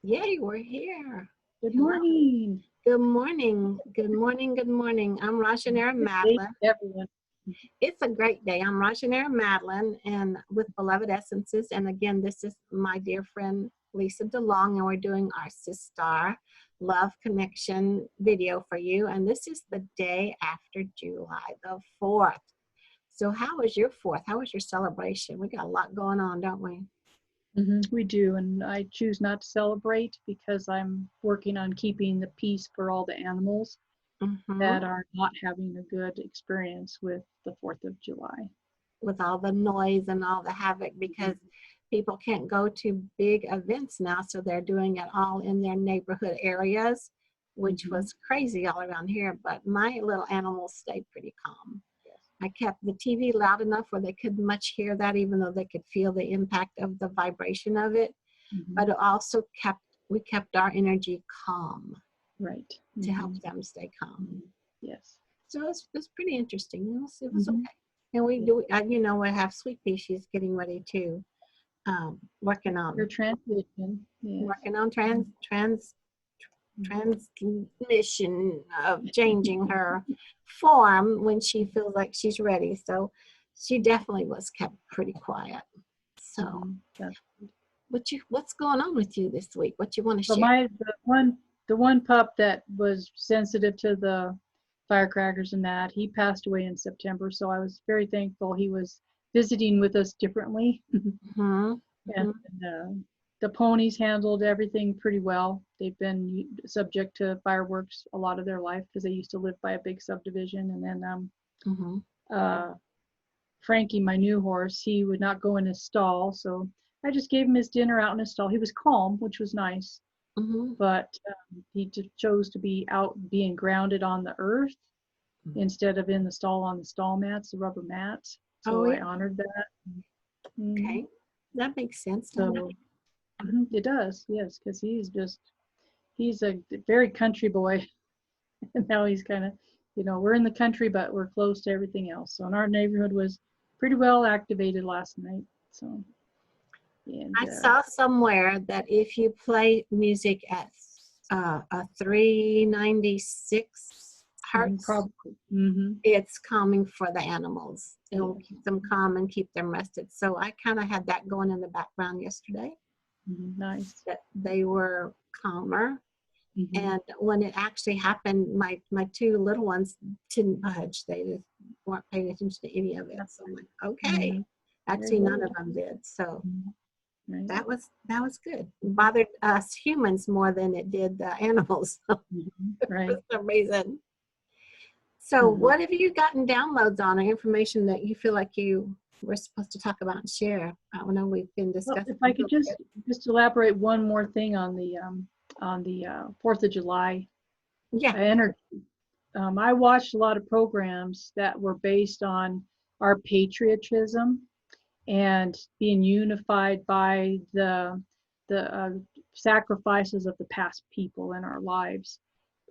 Yay, we're here. Good morning. Good morning. Good morning. Good morning. I'm Rajanera Madeline. Everyone. It's a great day. I'm Rajanera Madeline and with Beloved Essences. And again, this is my dear friend Lisa DeLong, and we're doing our Sister Love Connection video for you. And this is the day after July the 4th. So how was your 4th? How was your celebration? We got a lot going on, don't we? We do, and I choose not to celebrate because I'm working on keeping the peace for all the animals that are not having a good experience with the 4th of July. With all the noise and all the havoc, because people can't go to big events now, so they're doing it all in their neighborhood areas, which was crazy all around here, but my little animals stayed pretty calm. I kept the TV loud enough where they couldn't much hear that, even though they could feel the impact of the vibration of it. But it also we kept our energy calm. Right. To help them stay calm. Yes. So it was pretty interesting. It was okay. And we do, you know, we have Sweet Pea. She's getting ready to working on your transition. Yes. Working on transmission of changing her form when she feels like she's ready. So she definitely was kept pretty quiet. So what's going on with you this week? What you want to share? The one pup that was sensitive to the firecrackers and that, he passed away in September, so I was very thankful he was visiting with us differently. And the ponies handled everything pretty well. They've been subject to fireworks a lot of their life because they used to live by a big subdivision. And then Frankie, my new horse, he would not go in his stall, so I just gave him his dinner out in his stall. He was calm, which was nice, but he chose to be out being grounded on the earth instead of in the stall on the stall mats, the rubber mats. So I honored that. Okay, that makes sense. So it does, yes, because he's a very country boy. And now he's kind of, we're in the country, but we're close to everything else. So, and our neighborhood was pretty well activated last night. So, I saw somewhere that if you play music at a 396 hertz, it's calming for the animals. It will keep them calm and keep them rested. So I kind of had that going in the background yesterday. Nice. That they were calmer. And when it actually happened, my two little ones didn't budge. They just weren't paying attention to any of it. So I'm like, okay. Actually, none of them did. So that was good. It bothered us humans more than it did the animals for some reason. So what have you gotten downloads on, or information that you feel like you were supposed to talk about and share? I don't know, we've been discussing. Well, if I could just elaborate one more thing on the 4th of July energy. I watched a lot of programs that were based on our patriotism and being unified by the sacrifices of the past people in our lives.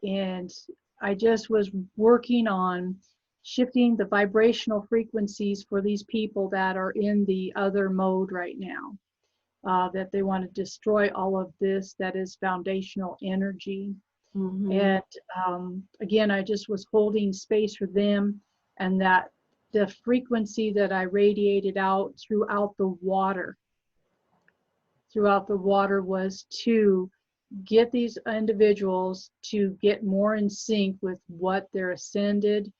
And I just was working on shifting the vibrational frequencies for these people that are in the other mode right now. That they want to destroy all of this that is foundational energy. And again, I just was holding space for them, and that the frequency that I radiated out throughout the water was to get these individuals to get more in sync with what their ascended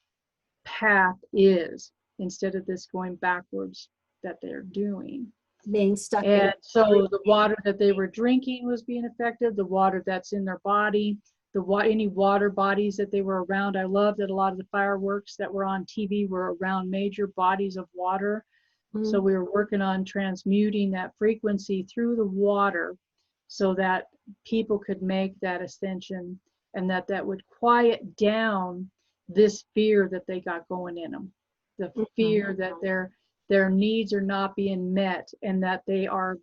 path is, instead of this going backwards that they're doing. Being stuck. And so the water that they were drinking was being affected, the water that's in their body, any water bodies that they were around. I love that a lot of the fireworks that were on TV were around major bodies of water. So we were working on transmuting that frequency through the water so that people could make that ascension, and that would quiet down this fear that they got going in them. The fear that their needs are not being met, and that they are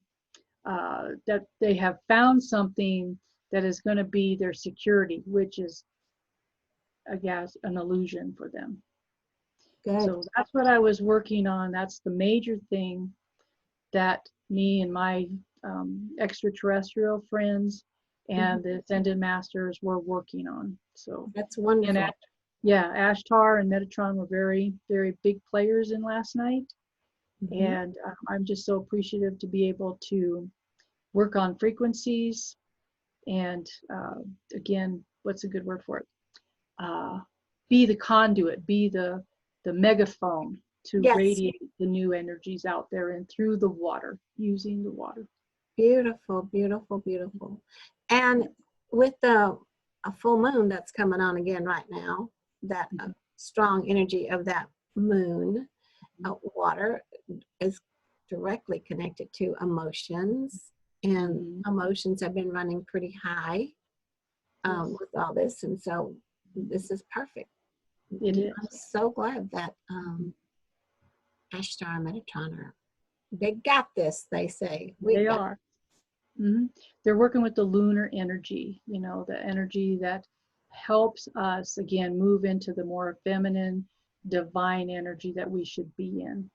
that they have found something that is going to be their security, which is, I guess, an illusion for them. Good. So that's what I was working on. That's the major thing that me and my extraterrestrial friends and the Ascended Masters were working on. So that's wonderful. And yeah, Ashtar and Metatron were very, very big players in last night. And I'm just so appreciative to be able to work on frequencies and again, what's a good word for it? Be the conduit, be the megaphone to radiate the new energies out there and through the water, using the water. Beautiful, beautiful, beautiful. And with a full moon that's coming on again right now, that strong energy of that moon, water is directly connected to emotions, and emotions have been running pretty high with all this, and so this is perfect. It is. I'm so glad that Ashtar and Metatron they got this, they say. They are. They're working with the lunar energy, you know, the energy that helps us, again, move into the more feminine, divine energy that we should be in.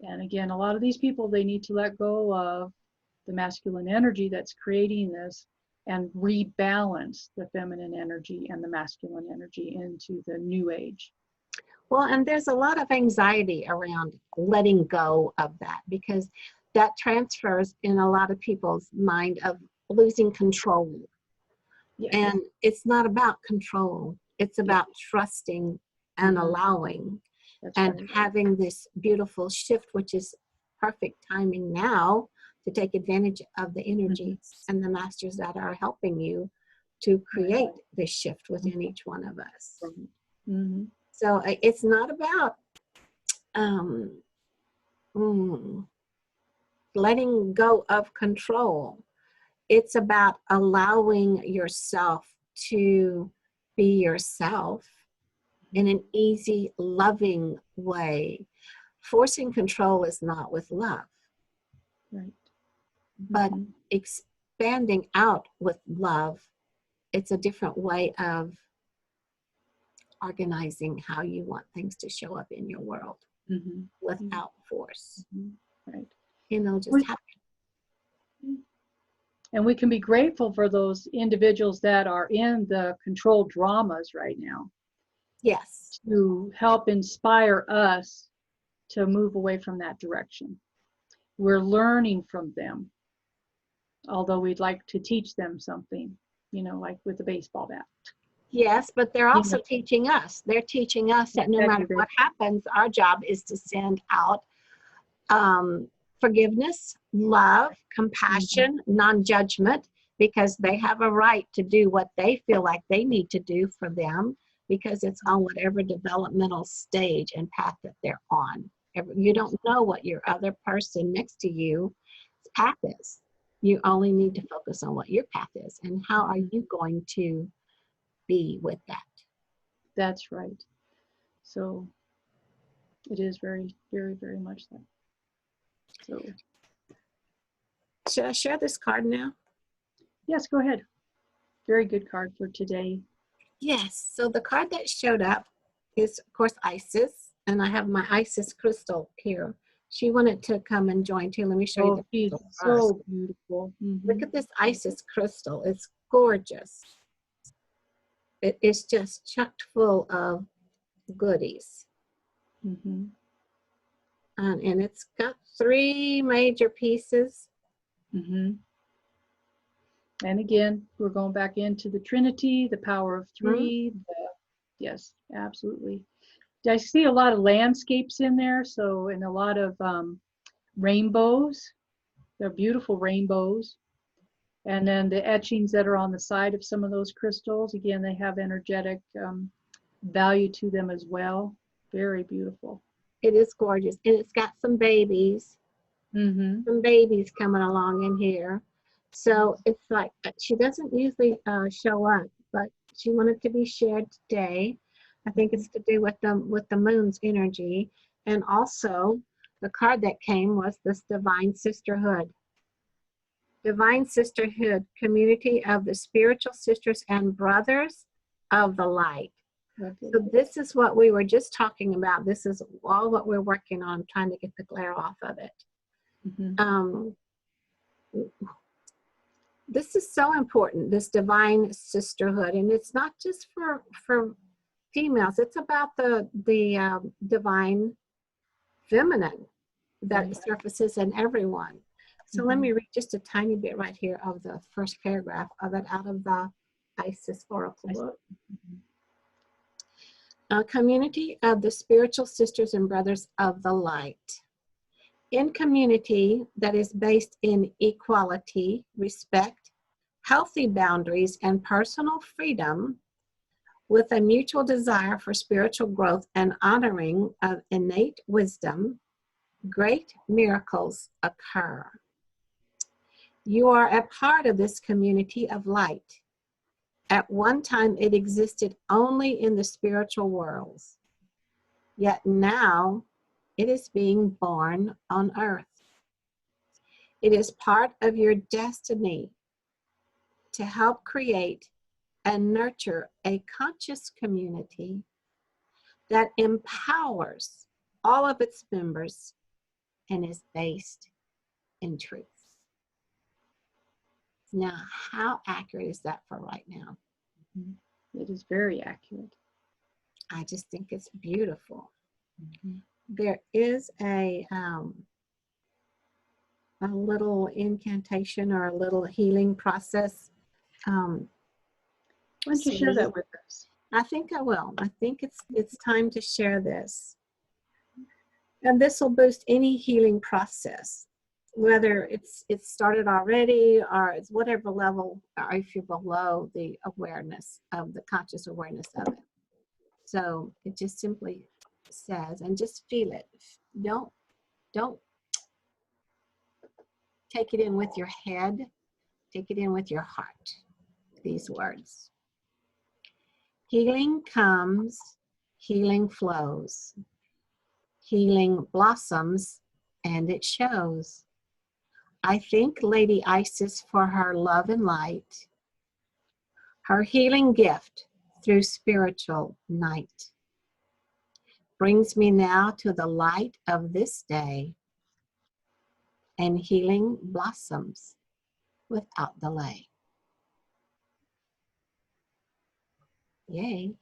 And again, a lot of these people, they need to let go of the masculine energy that's creating this and rebalance the feminine energy and the masculine energy into the new age. Well, and there's a lot of anxiety around letting go of that, because that transfers in a lot of people's mind of losing control. Yes. And it's not about control. It's about trusting and allowing. That's and having this beautiful shift, which is perfect timing now to take advantage of the energies and the masters that are helping you to create this shift within each one of us. So it's not about letting go of control. It's about allowing yourself to be yourself in an easy, loving way. Forcing control is not with love. Right. But expanding out with love, it's a different way of organizing how you want things to show up in your world without force. Right. You know, just happen. And we can be grateful for those individuals that are in the controlled dramas right now. Yes. To help inspire us to move away from that direction. We're learning from them, although we'd like to teach them something, you know, like with the baseball bat. Yes, but they're also teaching us. They're teaching us that no matter what happens, our job is to send out forgiveness, love, compassion, non-judgment, because they have a right to do what they feel like they need to do for them, because it's on whatever developmental stage and path that they're on. You don't know what your other person next to you's path is. You only need to focus on what your path is and how are you going to be with that. That's right. So it is very, very, very much that. So should I share this card now? Yes, go ahead. Very good card for today. Yes. So the card that showed up is, of course, Isis, and I have my Isis crystal here. She wanted to come and join too. Let me show you the crystal. So beautiful. Look at this Isis crystal. It's gorgeous. It is just chocked full of goodies. And it's got 3 major pieces. And again, we're going back into the Trinity, the power of 3. Yes, absolutely. I see a lot of landscapes in there, so, and a lot of rainbows. They're beautiful rainbows. And then the etchings that are on the side of some of those crystals, again, they have energetic value to them as well. Very beautiful. It is gorgeous. And it's got some babies. Some babies coming along in here. So it's like, she doesn't usually show up, but she wanted to be shared today. I think it's to do with the moon's energy. And also the card that came was this Divine Sisterhood. Divine Sisterhood, community of the spiritual sisters and brothers of the light. So this is what we were just talking about. This is all what we're working on, trying to get the glare off of it. this is so important, this divine sisterhood. And it's not just for females. It's about the divine feminine that surfaces in everyone. So let me read just a tiny bit right here of the first paragraph of it out of the Isis Oracle book. A community of the spiritual sisters and brothers of the light. In community that is based in equality, respect, healthy boundaries, and personal freedom, with a mutual desire for spiritual growth and honoring of innate wisdom, great miracles occur. You are a part of this community of light. At one time, it existed only in the spiritual worlds. Yet now, it is being born on earth. It is part of your destiny to help create and nurture a conscious community that empowers all of its members and is based in truth. Now, how accurate is that for right now? It is very accurate. I just think it's beautiful. There is a little incantation or a little healing process. Why don't you share that with us? I think I will. I think it's time to share this. And this will boost any healing process, whether it's started already or it's whatever level, or if you're below the awareness of the conscious awareness of it. So it just simply says, and just feel it. Don't take it in with your head. Take it in with your heart. These words. Healing comes, healing flows. Healing blossoms, and it shows. I thank Lady Isis for her love and light, her healing gift through spiritual night. Brings me now to the light of this day, and healing blossoms without delay. Yay.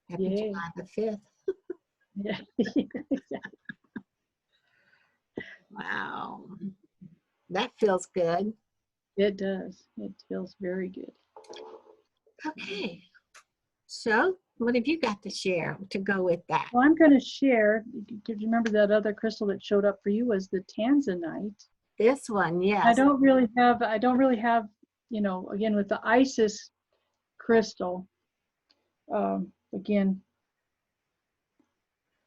Happy July the 5th. Yeah. Wow. That feels good. It does. It feels very good. Okay. So, what have you got to share to go with that? Well, I'm going to share. Do you remember that other crystal that showed up for you was the Tanzanite? This one, yes. I don't really have, you know, again, with the Isis crystal, again,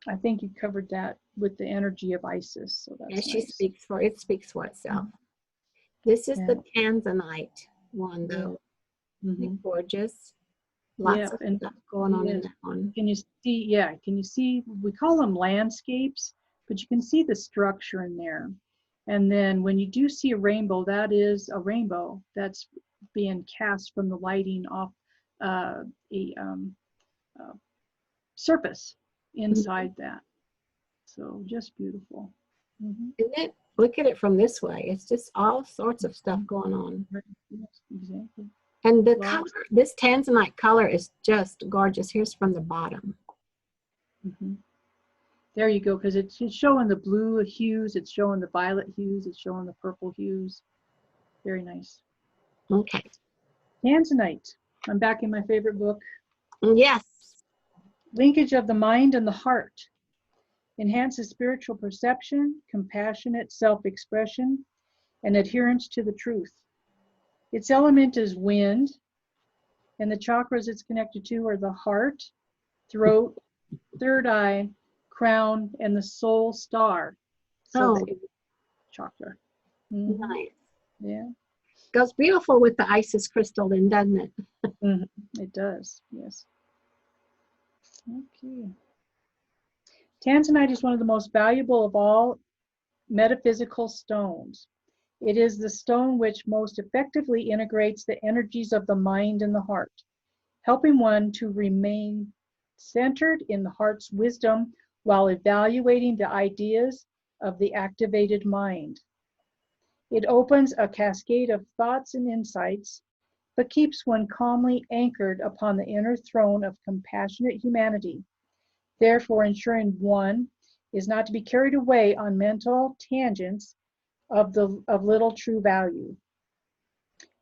I think you covered that with the energy of Isis. So that's she nice. speaks for itself. This is the Tanzanite one, though. Gorgeous. Lots of stuff going on in that one. Can you see? Yeah, can you see? We call them landscapes, but you can see the structure in there. And then when you do see a rainbow, that is a rainbow that's being cast from the lighting off a surface inside that. So just beautiful. Isn't it? Look at it from this way. It's just all sorts of stuff going on. Yes, exactly. And the color, this Tanzanite color is just gorgeous. Here's from the bottom. There you go, because it's showing the blue hues, it's showing the violet hues, it's showing the purple hues. Very nice. Okay. Tanzanite. I'm back in my favorite book. Yes. Linkage of the mind and the heart. Enhances spiritual perception, compassionate self-expression, and adherence to the truth. Its element is wind, and the chakras it's connected to are the heart, throat, third eye, crown, and the soul star. So the chakra. Nice. Yeah. Goes beautiful with the Isis crystal then, doesn't it? It does, yes. Okay. Tanzanite is one of the most valuable of all metaphysical stones. It is the stone which most effectively integrates the energies of the mind and the heart, helping one to remain centered in the heart's wisdom while evaluating the ideas of the activated mind. It opens a cascade of thoughts and insights, but keeps one calmly anchored upon the inner throne of compassionate humanity, therefore ensuring one is not to be carried away on mental tangents of little true value.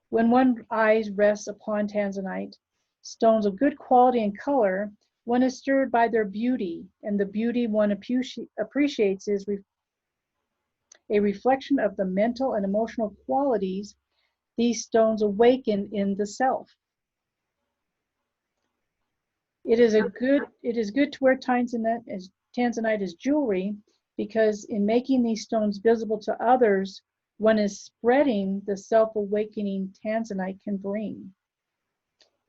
When one's eyes rests upon Tanzanite, stones of good quality and color, one is stirred by their beauty, and the beauty one appreciates is a reflection of the mental and emotional qualities these stones awaken in the self. It is good to wear Tanzanite as jewelry, because in making these stones visible to others, one is spreading the self-awakening Tanzanite can bring.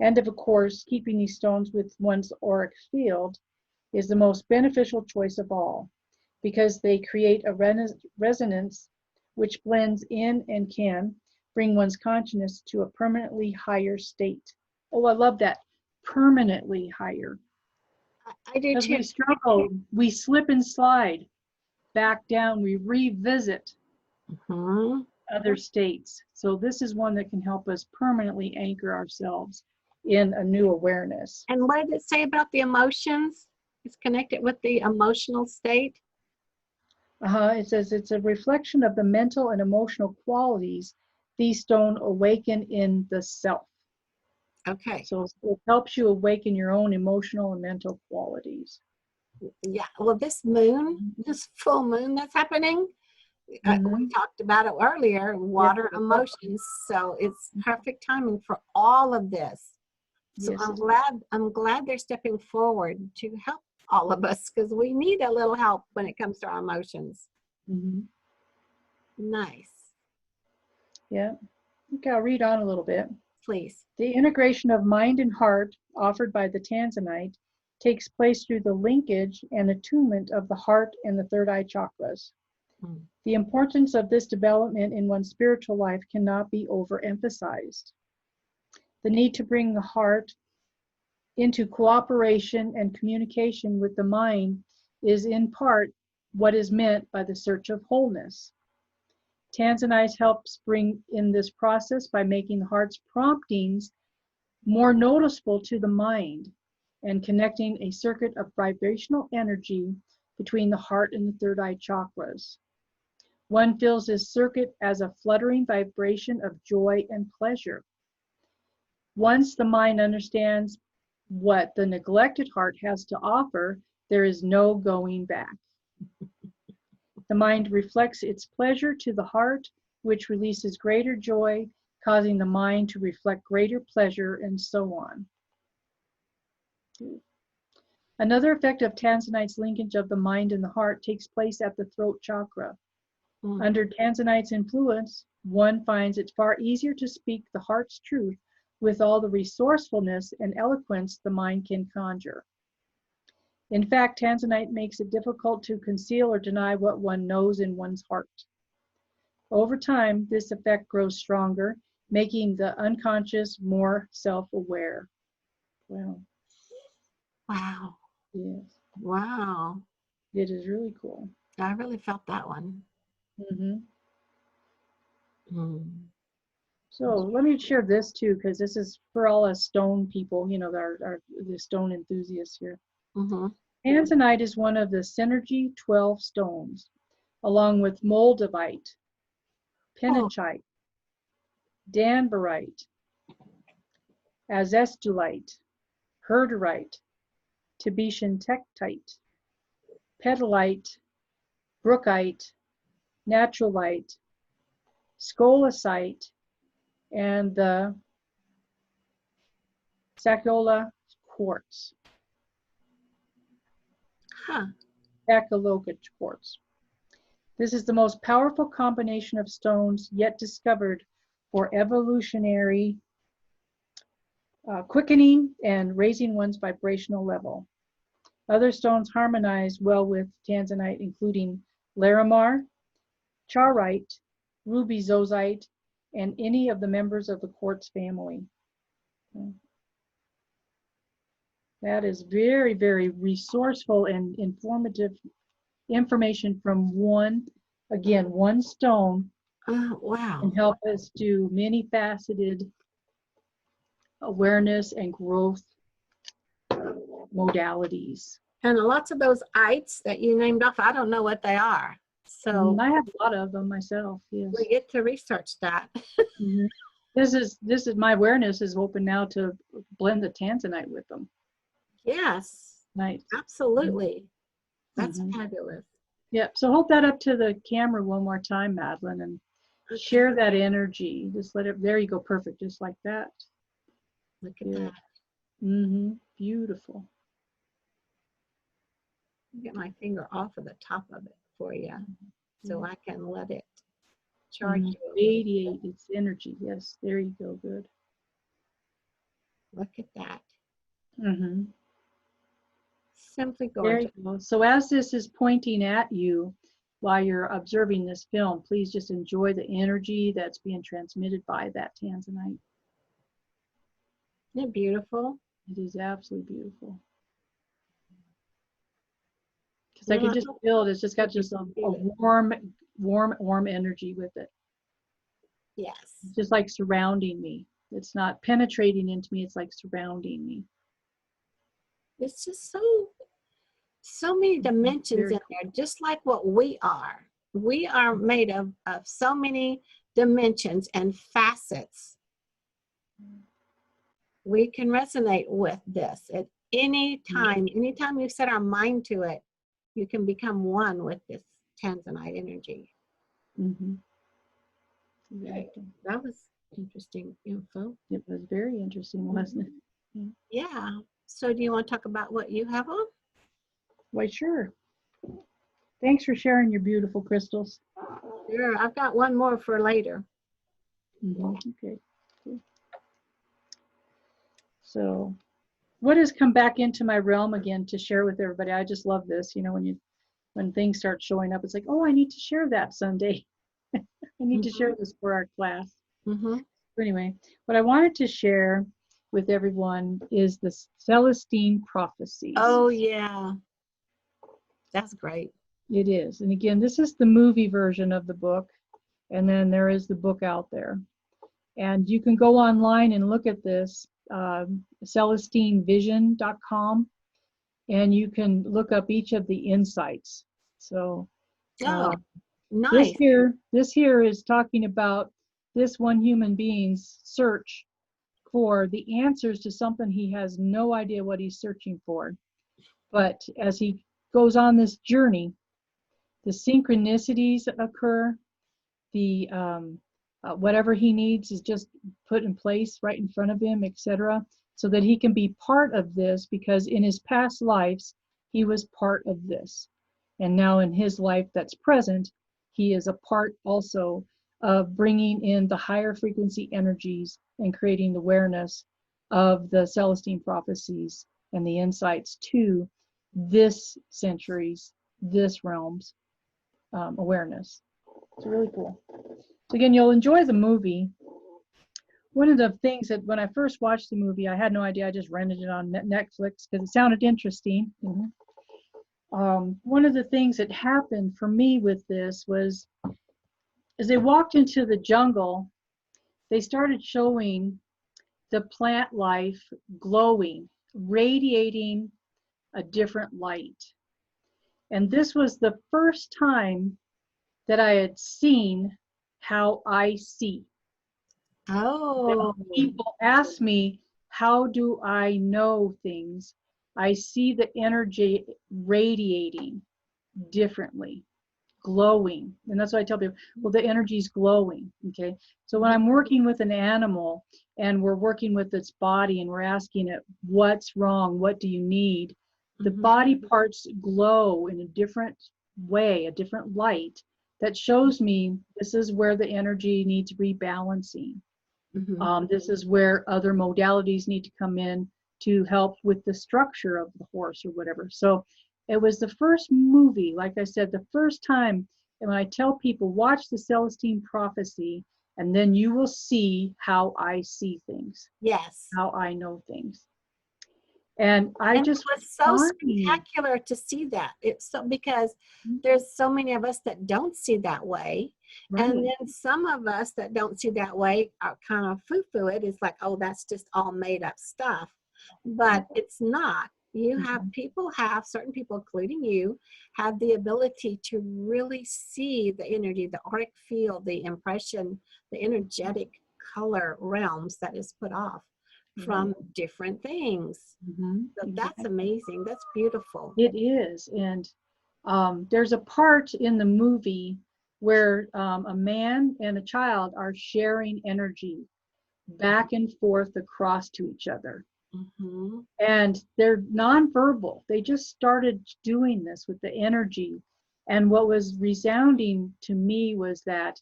And of course, keeping these stones with one's auric field is the most beneficial choice of all, because they create a resonance which blends in and can bring one's consciousness to a permanently higher state. Oh, I love that. Permanently higher. I do As too. we struggle, we slip and slide back down, we revisit other states. So this is one that can help us permanently anchor ourselves in a new awareness. And what did it say about the emotions? It's connected with the emotional state. It says it's a reflection of the mental and emotional qualities these stones awaken in the self. Okay. So it helps you awaken your own emotional and mental qualities. Yeah. Well, this moon, this full moon that's happening, we talked about it earlier, water emotions. So it's perfect timing for all of this. So yes. I'm glad they're stepping forward to help all of us, because we need a little help when it comes to our emotions. Nice. Yeah. Okay, I'll read on a little bit. Please. The integration of mind and heart offered by the Tanzanite takes place through the linkage and attunement of the heart and the third eye chakras. The importance of this development in one's spiritual life cannot be overemphasized. The need to bring the heart into cooperation and communication with the mind is in part what is meant by the search of wholeness. Tanzanite helps bring in this process by making the heart's promptings more noticeable to the mind and connecting a circuit of vibrational energy between the heart and the third eye chakras. One feels this circuit as a fluttering vibration of joy and pleasure. Once the mind understands what the neglected heart has to offer, there is no going back. The mind reflects its pleasure to the heart, which releases greater joy, causing the mind to reflect greater pleasure, and so on. Another effect of Tanzanite's linkage of the mind and the heart takes place at the throat chakra. Under Tanzanite's influence, one finds it far easier to speak the heart's truth with all the resourcefulness and eloquence the mind can conjure. In fact, Tanzanite makes it difficult to conceal or deny what one knows in one's heart. Over time, this effect grows stronger, making the unconscious more self-aware. Wow. Wow. Yes. Wow. It is really cool. I really felt that one. So let me share this too, because this is for all us stone people, you know, the stone enthusiasts here. Tanzanite is one of the Synergy 12 stones, along with Moldavite, Penichite, Danburite, Azestulite, Herderite, Tibetan Tektite, Petalite, Brookite, Naturalite, Scolasite, and the Sacola quartz. Sacoloca quartz. This is the most powerful combination of stones yet discovered for evolutionary quickening and raising one's vibrational level. Other stones harmonize well with Tanzanite, including Larimar, Chaurite, Ruby Zozite, and any of the members of the quartz family. That is very, very resourceful and informative information from one stone Wow. and help us do many faceted awareness and growth modalities. And lots of those ites that you named off, I don't know what they are. So I have a lot of them myself, yes. we get to research that. Mm-hmm. This is my awareness is open now to blend the Tanzanite with them. Yes. Nice. Absolutely. That's Mm-hmm. fabulous. Yep. So hold that up to the camera one more time, Madeline, and share that energy. Just let it, there you go, perfect, just like that. Look at that. Mm-hmm. Beautiful. Get my finger off of the top of it for you, so I can let it charge you. Radiate its energy. Yes, there you go. Good. Look at that. Mm-hmm. Simply There gorgeous. you go. So as this is pointing at you while you're observing this film, please just enjoy the energy that's being transmitted by that Tanzanite. Isn't it beautiful? It is absolutely beautiful. Because I can just feel it. It's just got just a warm energy with it. Yes. It's just like surrounding me. It's not penetrating into me. It's like surrounding me. It's just so many dimensions in there, just like what we are. We are made of so many dimensions and facets. We can resonate with this at any time. Anytime you set our mind to it, you can become one with this Tanzanite energy. Mm-hmm. Exactly. That was interesting info. It was very interesting, wasn't it? Yeah. So do you want to talk about what you have on? Why, sure. Thanks for sharing your beautiful crystals. Sure. I've got one more for later. Okay. Cool. So what has come back into my realm again to share with everybody? I just love this. You know, when things start showing up, it's like, oh, I need to share that Sunday. I need to share this for our class. So anyway, what I wanted to share with everyone is the Celestine prophecies. Oh, yeah. That's great. It is. And again, this is the movie version of the book. And then there is the book out there. And you can go online and look at this, CelestineVision.com, and you can look up each of the insights. So nice. This here is talking about this one human being's search for the answers to something he has no idea what he's searching for. But as he goes on this journey, the synchronicities occur, the whatever he needs is just put in place right in front of him, etc., so that he can be part of this, because in his past lives he was part of this, and now in his life that's present, he is a part also of bringing in the higher frequency energies and creating the awareness of the Celestine prophecies and the insights to this century's, this realm's awareness. It's really cool. So again, you'll enjoy the movie. One of the things that when I first watched the movie, I had no idea. I just rented it on Netflix because it sounded interesting. One of the things that happened for me with this was, as they walked into the jungle, they started showing the plant life glowing, radiating a different light. And this was the first time that I had seen how I see. Oh. People ask me, how do I know things? I see the energy radiating differently, glowing. And that's why I tell people, well, the energy's glowing, okay? So when I'm working with an animal and we're working with its body and we're asking it, what's wrong? What do you need? The body parts glow in a different way, a different light that shows me this is where the energy needs rebalancing. This is where other modalities need to come in to help with the structure of the horse or whatever. So it was the first movie, like I said, the first time, and when I tell people, watch the Celestine prophecy, and then you will see how I see things. Yes. How I know things. And I and just it was so find, spectacular to see that. It's so, because there's so many of us that don't see that way. right. And then some of us that don't see that way are kind of foo-foo it. It's like, oh, that's just all made up stuff. But it's not. You have certain people, including you, have the ability to really see the energy, the auric field, the impression, the energetic color realms that is put off from different things. So that's amazing. That's beautiful. It is. And there's a part in the movie where a man and a child are sharing energy back and forth across to each other. And they're nonverbal. They just started doing this with the energy. And what was resounding to me was that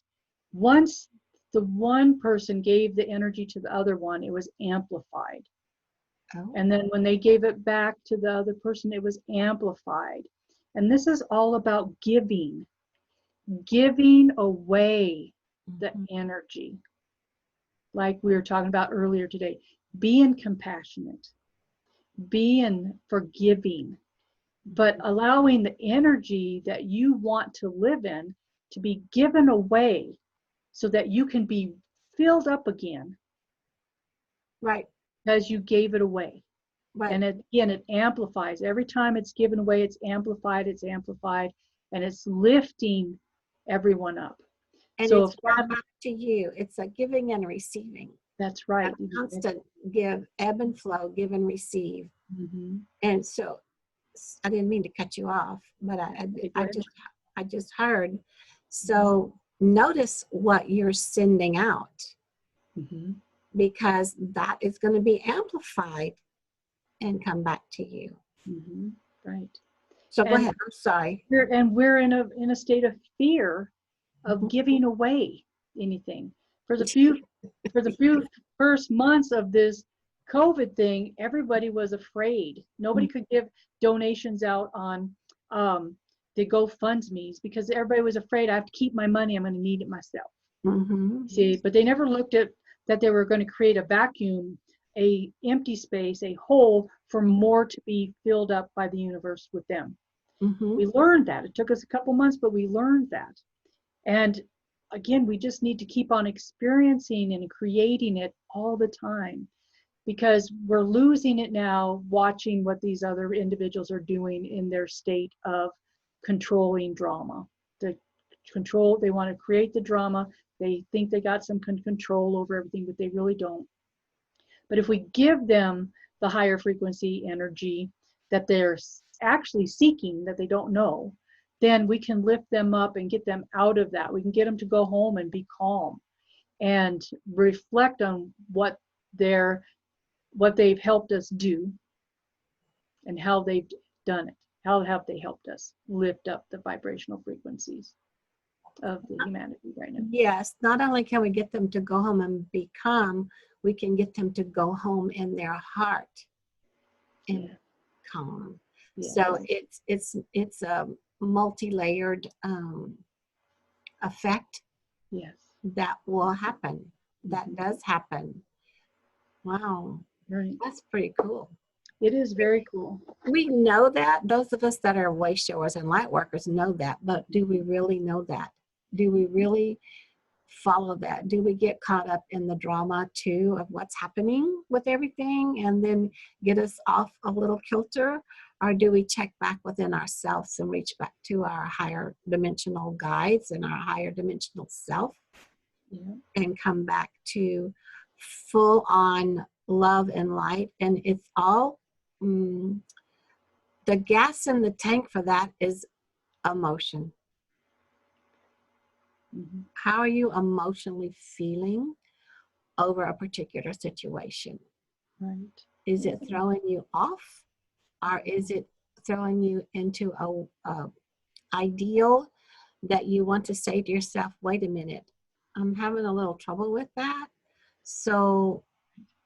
once the one person gave the energy to the other one, it was amplified. And then when they gave it back to the other person, it was amplified. And this is all about giving away the energy. Like we were talking about earlier today, being compassionate, being forgiving, but allowing the energy that you want to live in to be given away so that you can be filled up again. Right. Because you gave it away. Right. And it amplifies. Every time it's given away, it's amplified, and it's lifting everyone up. And so it's brought back to you. It's a giving and receiving. That's right. A constant give, ebb and flow, give and receive. And so I didn't mean to cut you off, but I just heard. So notice what you're sending out, because that is going to be amplified and come back to you. Right. So go ahead. I'm sorry. We're in a state of fear of giving away anything. For the few first months of this COVID thing, everybody was afraid. Nobody could give donations out on the GoFundMe's because everybody was afraid, I have to keep my money, I'm going to need it myself. See, but they never looked at that they were going to create a vacuum, a empty space, a hole for more to be filled up by the universe with them. We learned that. It took us a couple months, but we learned that. And again, we just need to keep on experiencing and creating it all the time, because we're losing it now watching what these other individuals are doing in their state of controlling drama. They want to create the drama. They think they got some control over everything, but they really don't. But if we give them the higher frequency energy that they're actually seeking, that they don't know, then we can lift them up and get them out of that. We can get them to go home and be calm and reflect on what they've helped us do and how they've done it. How have they helped us lift up the vibrational frequencies of the humanity right now? Yes, not only can we get them to go home and be calm, we can get them to go home in their heart and calm. So it's a multi-layered effect that will happen. That does happen. Wow. Right. That's pretty cool. It is very cool. We know that. Those of us that are way showers and light workers know that, but do we really know that? Do we really follow that? Do we get caught up in the drama too of what's happening with everything and then get us off a little kilter? Or do we check back within ourselves and reach back to our higher dimensional guides and our higher dimensional self and come back to full on love and light? And it's all, the gas in the tank for that is emotion. How are you emotionally feeling over a particular situation? Right. Is it throwing you off? Or is it throwing you into a ideal that you want to say to yourself, wait a minute, I'm having a little trouble with that. So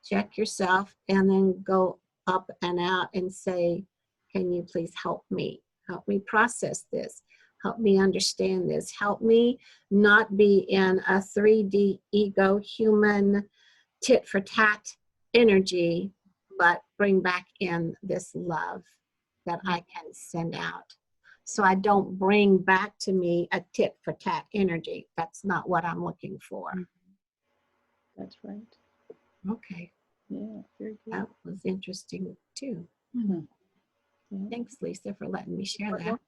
check yourself and then go up and out and say, can you please help me? Help me process this. Help me understand this. Help me not be in a 3D ego human tit for tat energy, but bring back in this love that I can send out. So I don't bring back to me a tit for tat energy. That's not what I'm looking for. That's right. Okay. Yeah, very good. That was interesting too. Yeah. Thanks, Lisa, for letting me share that.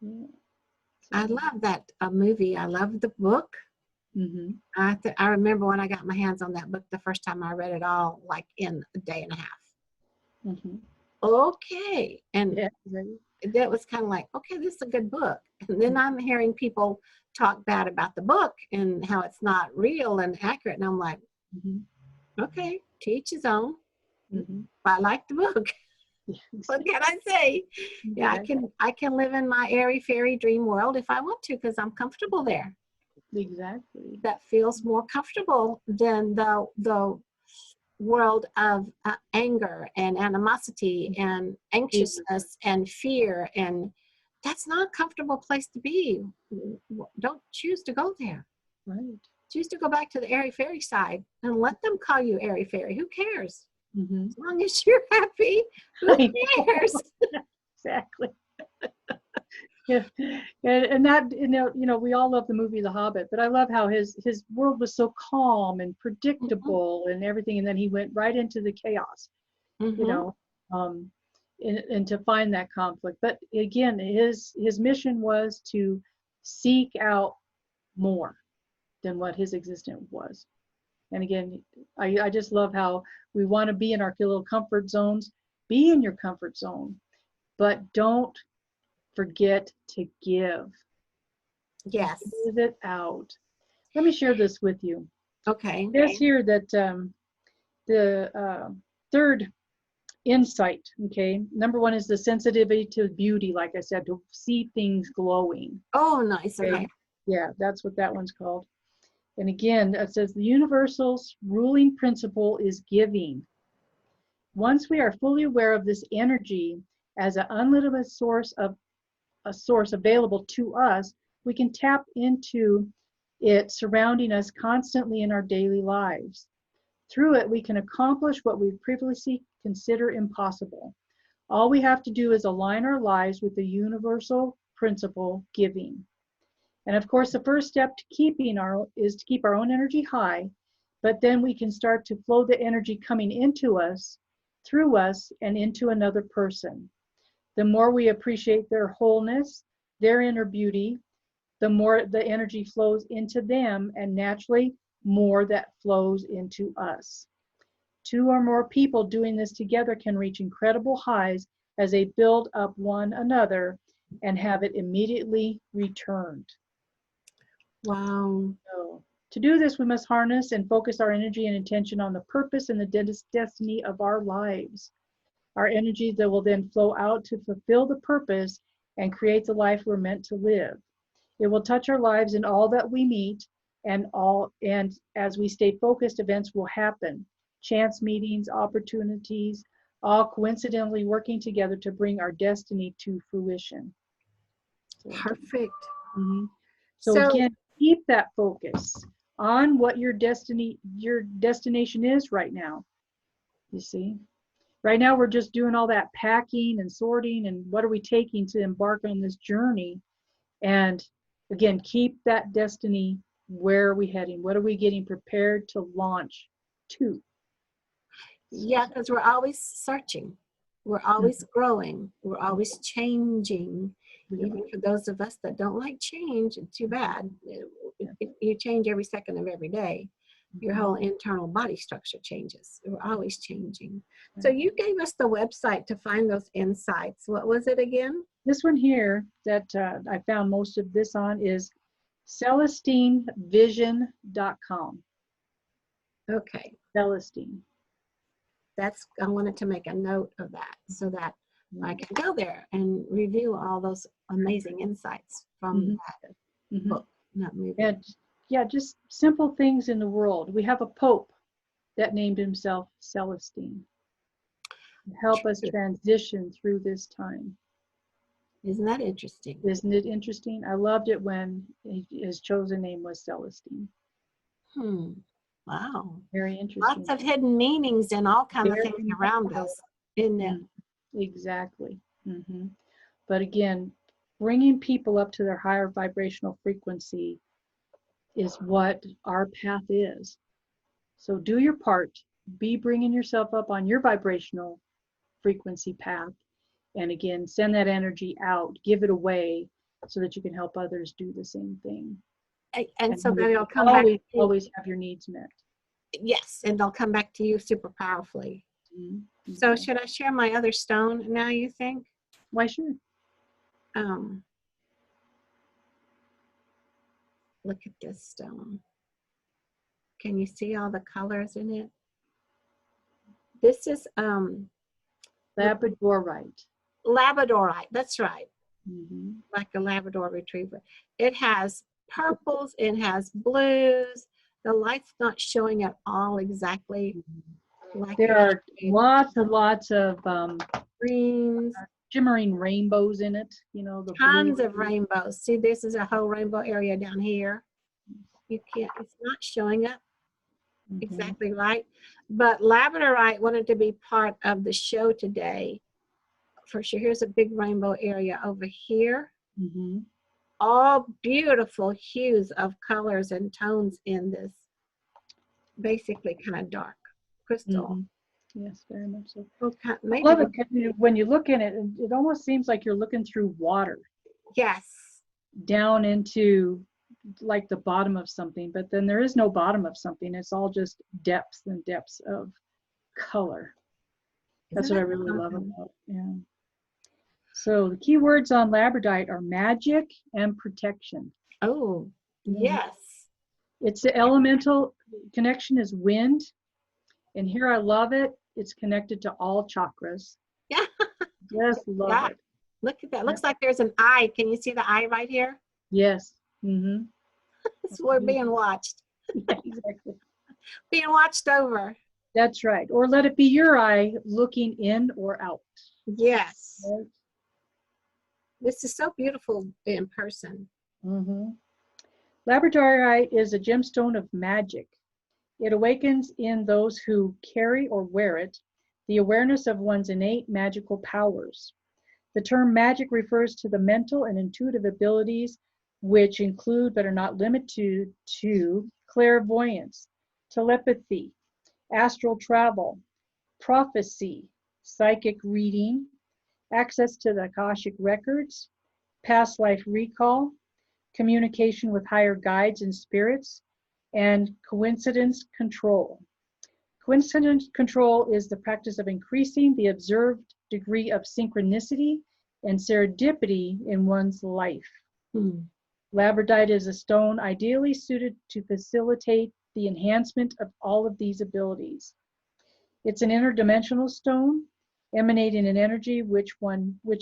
Yeah. I love that movie. I love the book. I remember when I got my hands on that book the first time, I read it all like in a day and a half. Okay. And that was kind of like, okay, this is a good book. And then I'm hearing people talk bad about the book and how it's not real and accurate. And I'm like, okay, to each his own. But I like the book. What can I say? Yeah, I can live in my airy fairy dream world if I want to, because I'm comfortable there. Exactly. That feels more comfortable than the world of anger and animosity and anxiousness and fear, and that's not a comfortable place to be. Don't choose to go there. Right. Choose to go back to the airy fairy side and let them call you airy fairy. Who cares? As long as you're happy, who cares? Exactly. Yeah, and that, you know, we all love the movie The Hobbit, but I love how his world was so calm and predictable and everything, and then he went right into the chaos, you know, and to find that conflict. But again, his mission was to seek out more than what his existence was. And again, I just love how we want to be in our little comfort zones. Be in your comfort zone, but don't forget to give. Yes. Give it out. Let me share this with you. Okay. It says here that the third insight, okay, number one is the sensitivity to beauty, like I said, to see things glowing. Oh, nice. Okay. Yeah, that's what that one's called. And again, it says the universal's ruling principle is giving. Once we are fully aware of this energy as an unlimited source available to us, we can tap into it surrounding us constantly in our daily lives. Through it, we can accomplish what we previously considered impossible. All we have to do is align our lives with the universal principle, giving. And of course, the first step to keep our own energy high, but then we can start to flow the energy coming into us, through us, and into another person. The more we appreciate their wholeness, their inner beauty, the more the energy flows into them, and naturally more that flows into us. Two or more people doing this together can reach incredible highs as they build up one another and have it immediately returned. Wow. So, to do this, we must harness and focus our energy and intention on the purpose and the destiny of our lives. Our energy that will then flow out to fulfill the purpose and create the life we're meant to live. It will touch our lives in all that we meet, and as we stay focused, events will happen. Chance meetings, opportunities, all coincidentally working together to bring our destiny to fruition. Perfect. So again, keep that focus on what your destination is right now. You see? Right now, we're just doing all that packing and sorting and what are we taking to embark on this journey. And again, keep that destiny. Where are we heading? What are we getting prepared to launch to? Yeah, because we're always searching. We're always growing. We're always changing. Even for those of us that don't like change, it's too bad. If you change every second of every day, your whole internal body structure changes. We're always changing. So you gave us the website to find those insights. What was it again? This one here that I found most of this on is CelestineVision.com. Okay. Celestine. I wanted to make a note of that so that I can go there and review all those amazing insights from that book, that movie. And yeah, just simple things in the world. We have a Pope that named himself Celestine to help us transition through this time. Isn't that interesting? Isn't it interesting? I loved it when his chosen name was Celestine. Wow. Very interesting. Lots of hidden meanings and all kinds of Very things around us, isn't it? Exactly. But again, bringing people up to their higher vibrational frequency is what our path is. So do your part. Be bringing yourself up on your vibrational frequency path. And again, send that energy out, give it away so that you can help others do the same thing. And so then it'll come always, back. Always have your needs met. Yes, and they'll come back to you super powerfully. So should I share my other stone now, you think? Why, sure. Look at this stone. Can you see all the colors in it? This is Labradorite. Labradorite, that's right. Mm-hmm. Like a Labrador retriever. It has purples, it has blues. The light's not showing at all exactly. Like there are lots and lots of greens, shimmering rainbows in it. You know, the tons blue. of rainbows. See, this is a whole rainbow area down here. You can't, it's not showing up exactly right. But Labradorite wanted to be part of the show today. For sure, here's a big rainbow area over here. All beautiful hues of colors and tones in this basically kind of dark crystal. Yes, very much so. Okay, I love it when you look in it, it almost seems like you're looking through water. Yes. Down into like the bottom of something, but then there is no bottom of something. It's all just depths and depths of color. That's what I really love about it. Yeah. So the key words on Labradorite are magic and protection. Oh, yes. It's the elemental connection is wind. And here I love it. It's connected to all chakras. Yeah. Just love it. Look at that. Looks like there's an eye. Can you see the eye right here? Yes. We're being watched. Yeah, exactly. Being watched over. That's right. Or let it be your eye looking in or out. Yes. Right? This is so beautiful in person. Labradorite is a gemstone of magic. It awakens in those who carry or wear it the awareness of one's innate magical powers. The term magic refers to the mental and intuitive abilities which include but are not limited to clairvoyance, telepathy, astral travel, prophecy, psychic reading, access to the Akashic records, past life recall, communication with higher guides and spirits, and coincidence control. Coincidence control is the practice of increasing the observed degree of synchronicity and serendipity in one's life. Labradorite is a stone ideally suited to facilitate the enhancement of all of these abilities. It's an interdimensional stone, emanating an energy which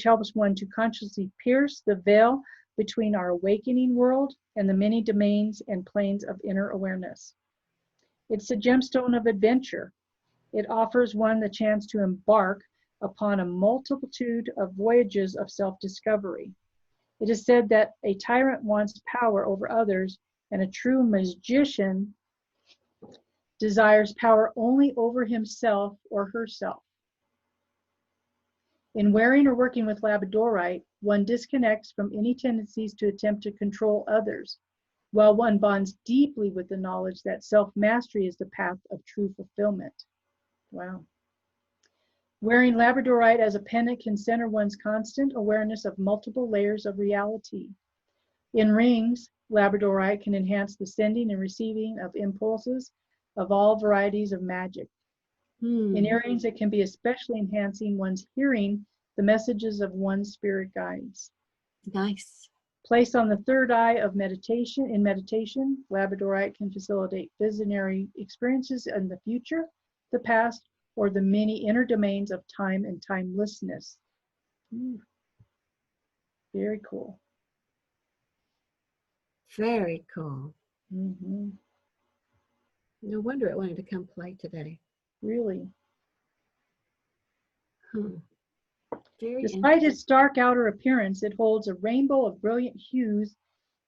helps one to consciously pierce the veil between our awakening world and the many domains and planes of inner awareness. It's a gemstone of adventure. It offers one the chance to embark upon a multitude of voyages of self-discovery. It is said that a tyrant wants power over others, and a true magician desires power only over himself or herself. In wearing or working with Labradorite, one disconnects from any tendencies to attempt to control others, while one bonds deeply with the knowledge that self-mastery is the path of true fulfillment. Wow. Wearing Labradorite as a pendant can center one's constant awareness of multiple layers of reality. In rings, Labradorite can enhance the sending and receiving of impulses of all varieties of magic. In earrings, it can be especially enhancing one's hearing the messages of one's spirit guides. Nice. Placed on the third eye of meditation, Labradorite can facilitate visionary experiences in the future, the past, or the many inner domains of time and timelessness. Very cool. Very cool. No wonder it wanted to come play today. Really. Despite its dark outer appearance, it holds a rainbow of brilliant hues,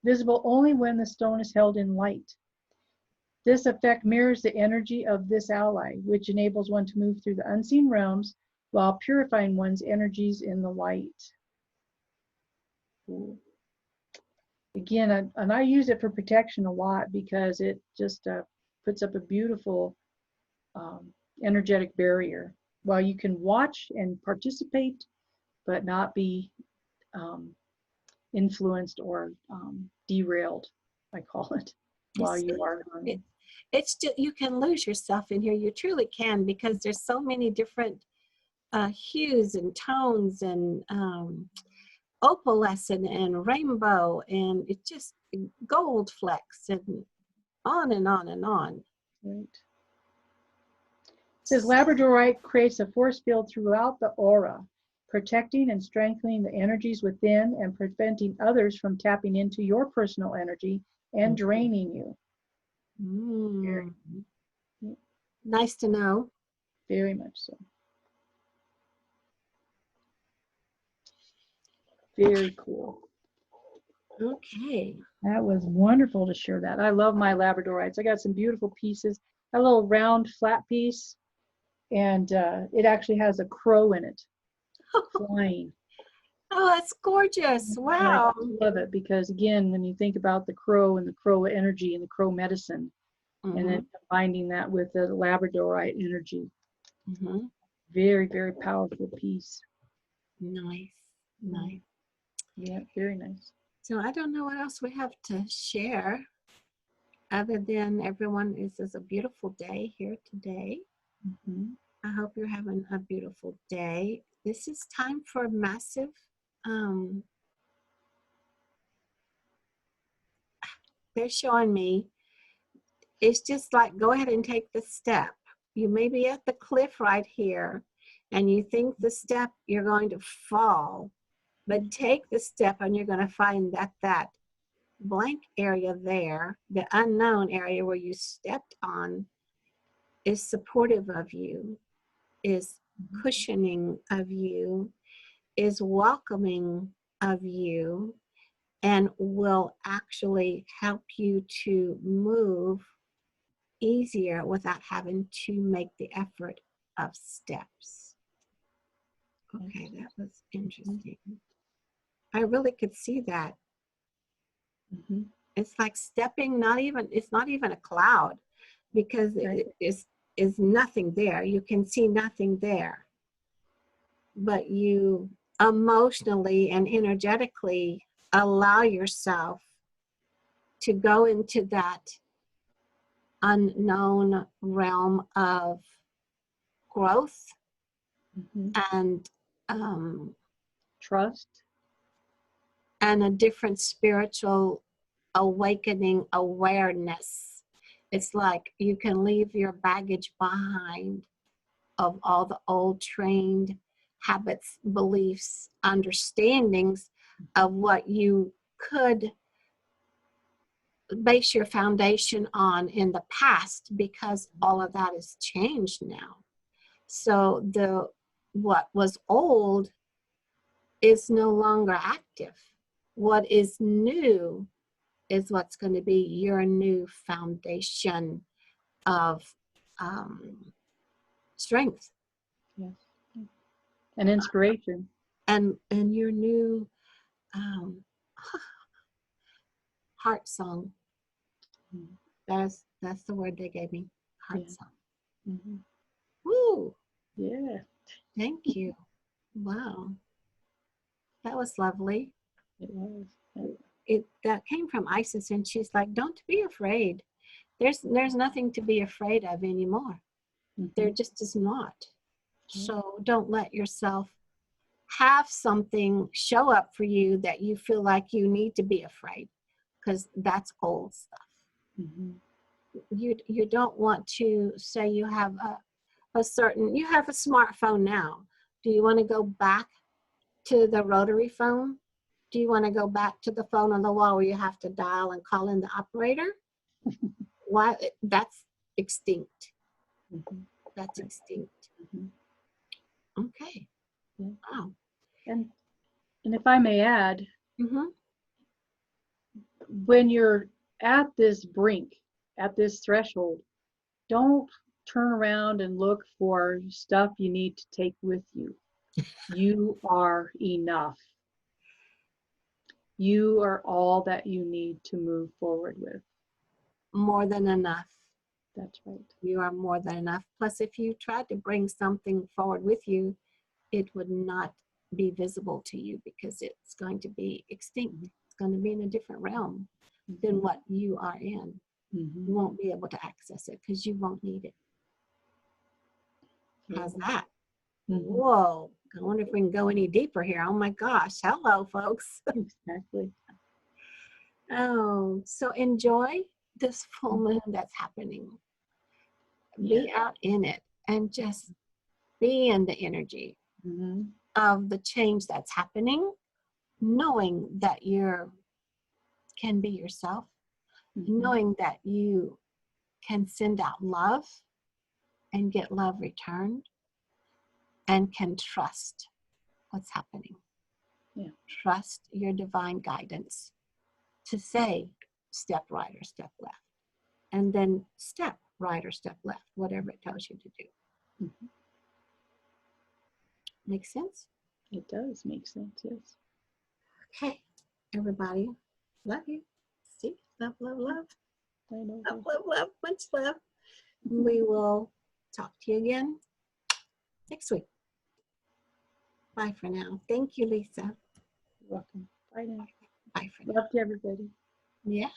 visible only when the stone is held in light. This effect mirrors the energy of this ally, which enables one to move through the unseen realms while purifying one's energies in the light. Cool. Again, and I use it for protection a lot because it just puts up a beautiful energetic barrier. While you can watch and participate, but not be influenced or derailed, I call it, while you are learning. It's just, you can lose yourself in here. You truly can, because there's so many different hues and tones and opalescent and rainbow, and it's just gold flecks and on and on and on. Right. It says Labradorite creates a force field throughout the aura, protecting and strengthening the energies within and preventing others from tapping into your personal energy and draining you. Mm. Nice to know. Very much so. Very cool. Okay. That was wonderful to share that. I love my Labradorites. I got some beautiful pieces. A little round flat piece, and it actually has a crow in it, flying. Oh, that's gorgeous. Wow. I love it because, again, when you think about the crow and the crow energy and the crow medicine, and then combining that with the Labradorite energy. Very, very powerful piece. Nice. Nice. Yeah, very nice. So I don't know what else we have to share other than everyone, this is a beautiful day here today. I hope you're having a beautiful day. This is time for massive they're showing me, it's just like, go ahead and take the step. You may be at the cliff right here and you think the step you're going to fall, but take the step and you're going to find that that blank area there, the unknown area where you stepped on, is supportive of you, is cushioning of you, is welcoming of you, and will actually help you to move easier without having to make the effort of steps. Okay, that was interesting. I really could see that. It's like stepping, it's not even a cloud, because it is nothing there. You can see nothing there. But you emotionally and energetically allow yourself to go into that unknown realm of growth and trust and a different spiritual awakening awareness. It's like you can leave your baggage behind of all the old trained habits, beliefs, understandings of what you could base your foundation on in the past, because all of that has changed now. So what was old is no longer active. What is new is what's going to be your new foundation of strength. Yes. And inspiration. And your new heart song. That's the word they gave me. Heart song. Woo! Yeah. Thank you. Wow. That was lovely. It was. That came from Isis, and she's like, don't be afraid. There's nothing to be afraid of anymore. There just is not. So don't let yourself have something show up for you that you feel like you need to be afraid, because that's old stuff. You don't want to say you have you have a smartphone now. Do you want to go back to the rotary phone? Do you want to go back to the phone on the wall where you have to dial and call in the operator? Why? That's extinct. That's extinct. Okay. Wow. And if I may add, when you're at this brink at this threshold, don't turn around and look for stuff you need to take with you. You are enough. You are all that you need to move forward with. More than enough. That's right. You are more than enough. Plus, if you tried to bring something forward with you, it would not be visible to you because it's going to be extinct. It's going to be in a different realm than what you are in. You won't be able to access it because you won't need it. How's that? Whoa. I wonder if we can go any deeper here. Oh my gosh. Hello, folks. Exactly. Oh, so enjoy this full moon that's happening. Be out in it and just be in the energy of the change that's happening, knowing that you can be yourself, knowing that you can send out love and get love returned, and can trust what's happening. Trust your divine guidance to say step right or step left, and then step right or step left, whatever it tells you to do. Make sense? It does make sense, yes. Okay, everybody, love you. See, love, love, love. I know. Love, love, love, much love. We will talk to you again next week. Bye for now. Thank you, Lisa. You're welcome. Bye now. Bye for now. Love to everybody. Yeah.